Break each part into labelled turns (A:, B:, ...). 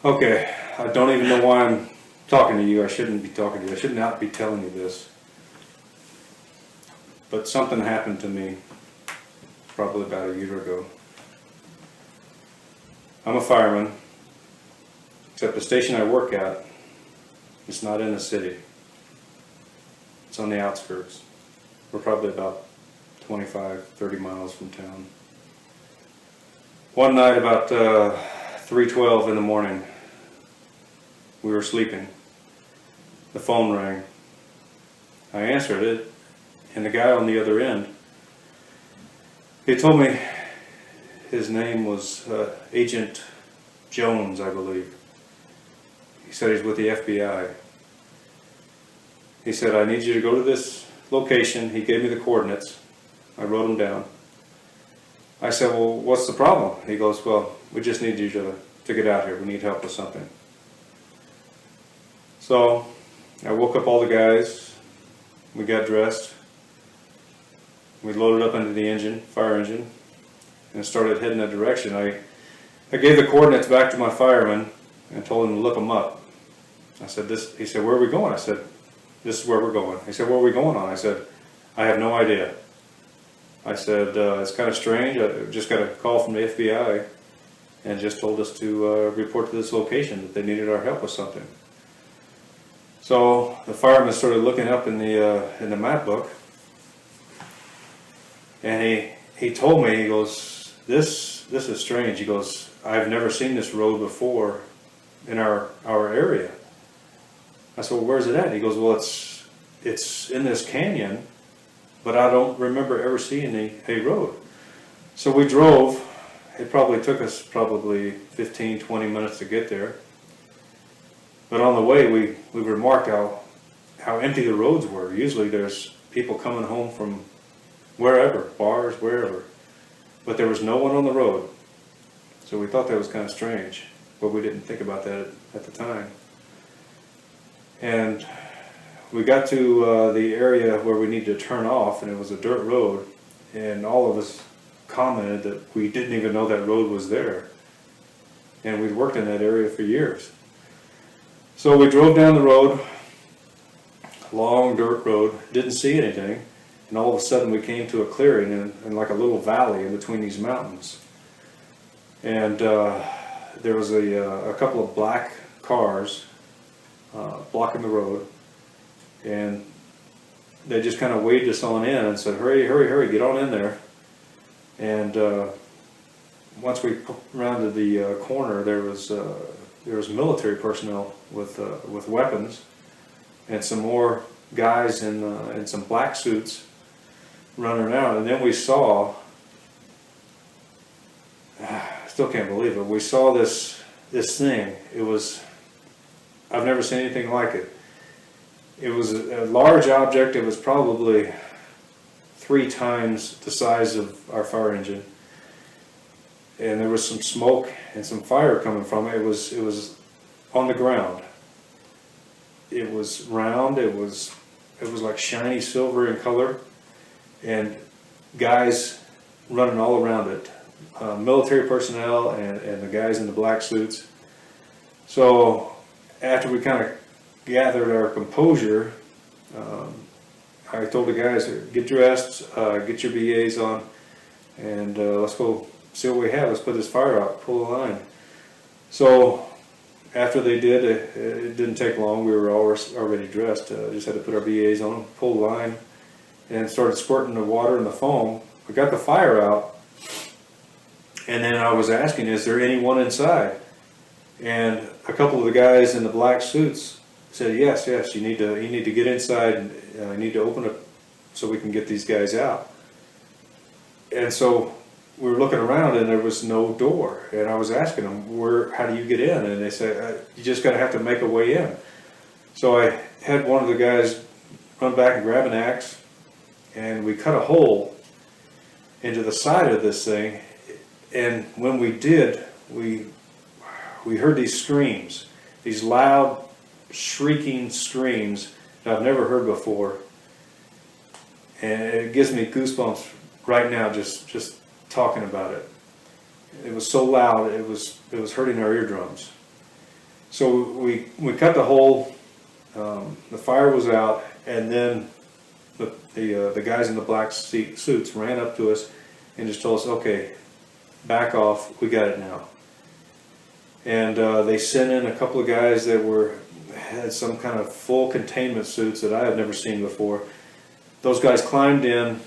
A: Okay, I don't even know why I'm talking to you. I shouldn't be talking to you. I should not be telling you this. But something happened to me probably about a year ago. I'm a fireman, except the station I work at, it's not in the city. It's on the outskirts. We're probably about 25, 30 miles from town. One night about 3:12 in the morning, we were sleeping. The phone rang. I answered it, and the guy on the other end, he told me his name was Agent Jones, I believe. He said he's with the FBI. He said, I need you to go to this location. He gave me the coordinates. I wrote them down. I said, well, what's the problem? He goes, well, we just need you to get out here. We need help with something. So I woke up all the guys. We got dressed. We loaded up into the engine, fire engine, and started heading that direction. I gave the coordinates back to my fireman and told him to look them up. I said, he said, where are we going? I said, this is where we're going. He said, what are we going on? I said, I have no idea. I said, it's kind of strange. I just got a call from the FBI and just told us to report to this location that they needed our help with something. So the fireman started looking up in the map book, and he told me, he goes, this is strange. He goes, I've never seen this road before in our area. I said, well, where's it at? He goes, well, it's in this canyon, but I don't remember ever seeing a road. So we drove. It probably took us 15, 20 minutes to get there. But on the way, we remarked how empty the roads were. Usually there's people coming home from wherever, bars, wherever. But there was no one on the road. So we thought that was kind of strange, but we didn't think about that at the time. And we got to the area where we needed to turn off, and it was a dirt road, and all of us commented that we didn't even know that road was there. And we'd worked in that area for years. So we drove down the road, long dirt road, didn't see anything, and all of a sudden we came to a clearing and like a little valley in between these mountains. And there was a couple of black cars blocking the road, and they just kind of waved us on in and said, hurry, hurry, hurry, get on in there. And once we rounded the corner, there was military personnel with weapons, and some more guys in some black suits running around. And then we saw, I still can't believe it, we saw this thing. It was, I've never seen anything like it. It was a large object. It was probably 3 times the size of our fire engine, and there was some smoke and some fire coming from it. It was on the ground. It was round. It was like shiny silver in color, and guys running all around it, military personnel and the guys in the black suits. So after we kind of gathered our composure, I told the guys, get dressed, get your BAs on, and let's go see what we have. Let's put this fire out, pull the line. So after they did, it didn't take long. We were already dressed. Just had to put our BAs on, pull the line, and started squirting the water and the foam. We got the fire out, and then I was asking, is there anyone inside? And a couple of the guys in the black suits said, yes, you need to get inside, and you need to open it so we can get these guys out. And so we were looking around, and there was no door. And I was asking them, how do you get in? And they said, you just got to have to make a way in. So I had one of the guys run back and grab an axe, and we cut a hole into the side of this thing. And when we did, we heard these screams, these loud, shrieking screams that I've never heard before. And it gives me goosebumps right now just talking about it. It was so loud, it was hurting our eardrums. So we cut the hole. The fire was out, and then the guys in the black suits ran up to us and just told us, "Okay, back off. We got it now." And they sent in a couple of guys that had some kind of full containment suits that I had never seen before. Those guys climbed in,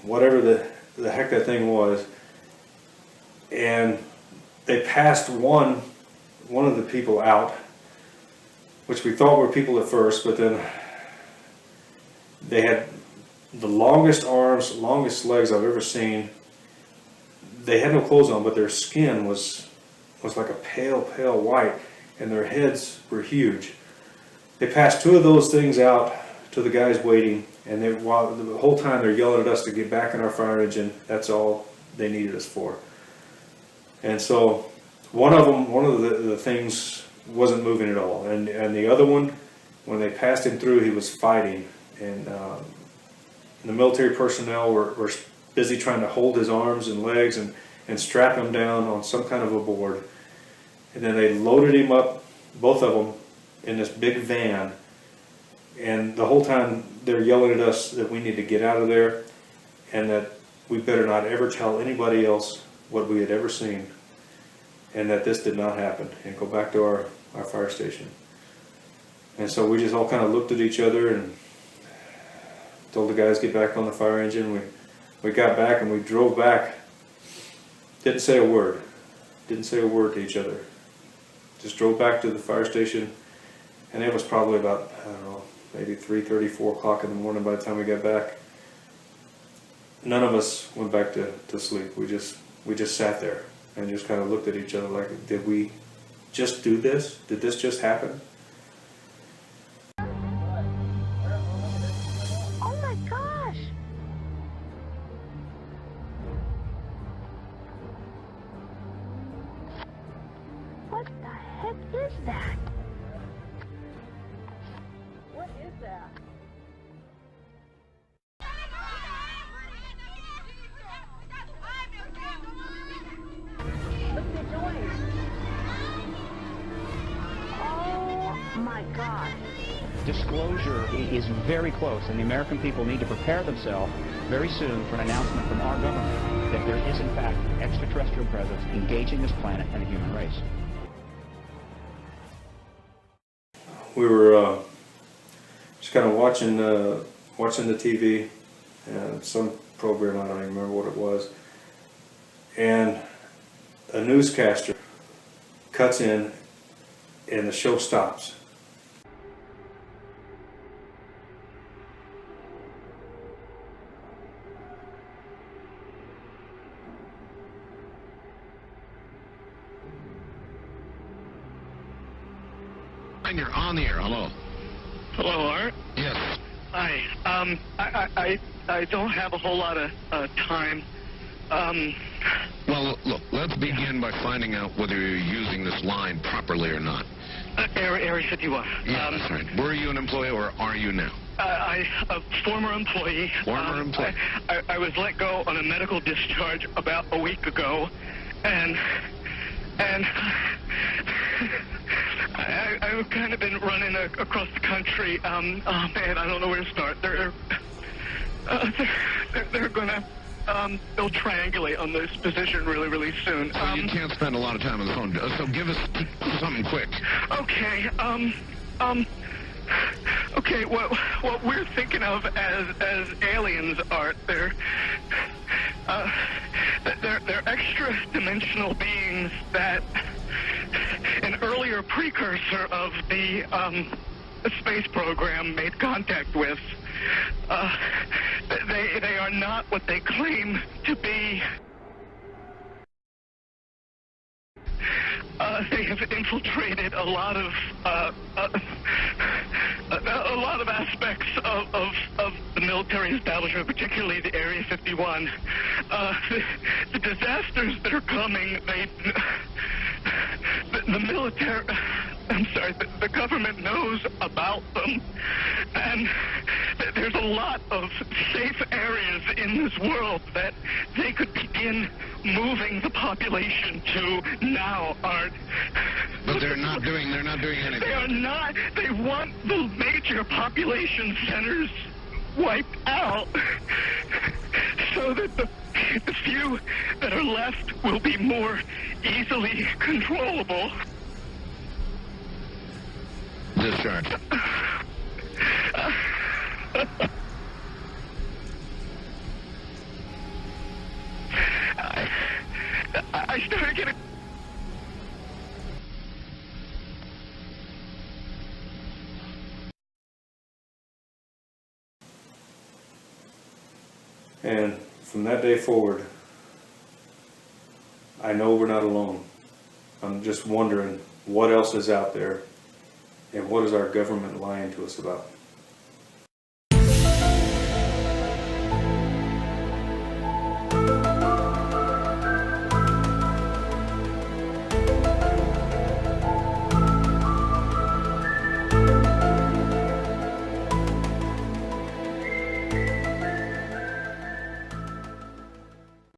A: whatever the heck that thing was, and they passed one of the people out, which we thought were people at first, but then they had the longest arms, longest legs I've ever seen. They had no clothes on, but their skin was like a pale white, and their heads were huge. They passed two of those things out to the guys waiting, and while the whole time they're yelling at us to get back in our fire engine. That's all they needed us for. And so one of the things wasn't moving at all, and the other one, when they passed him through, he was fighting, and the military personnel were busy trying to hold his arms and legs and strap him down on some kind of a board. And then they loaded him up, both of them, in this big van. And the whole time they're yelling at us that we need to get out of there, and that we better not ever tell anybody else what we had ever seen, and that this did not happen, and go back to our fire station. And so we just all kind of looked at each other and told the guys to get back on the fire engine. We got back and we drove back. Didn't say a word. Didn't say a word to each other. Just drove back to the fire station, and it was probably about, I don't know, maybe 3:30, 4 o'clock in the morning by the time we got back. None of us went back to sleep. We just sat there and just kind of looked at each other like, did we just do this? Did this just happen?
B: Oh my gosh! What the heck is that? What is that? Look at the noise. Oh my gosh.
C: Disclosure is very close, and the American people need to prepare themselves very soon for an announcement from our government that there is, in fact, extraterrestrial presence engaging this planet and the human race.
A: We were just kind of watching the TV, some program, I don't even remember what it was, and a newscaster cuts in and the show stops.
D: And you're on the air. Hello.
E: Hello, Art.
D: Yes.
E: Hi. I don't have a whole lot of time.
D: Well, look, let's begin by finding out whether you're using this line properly or not.
E: Area 51.
D: Yeah, that's right. Were you an employee or are you now?
E: A former employee.
D: Former employee.
E: I was let go on a medical discharge about a week ago, and I've kind of been running across the country. Oh man, I don't know where to start. They're gonna they'll triangulate on this position really soon.
D: So you can't spend a lot of time on the phone. So give us something quick.
E: Okay. Okay. What we're thinking of as aliens, Art, they're extra-dimensional beings that an earlier precursor of the space program made contact with. They are not what they claim to be. They have infiltrated a lot of aspects of the military establishment, particularly the Area 51. The disasters that are coming, the military, I'm sorry, the government knows about them, and there's a lot of safe areas in in this world that they could begin moving the population to now, Art.
D: But they're not doing anything.
E: They are not. They want the major population centers wiped out so that the few that are left will be more easily controllable.
D: Discharge.
E: I started getting...
A: And from that day forward, I know we're not alone. I'm just wondering what else is out there and what is our government lying to us about.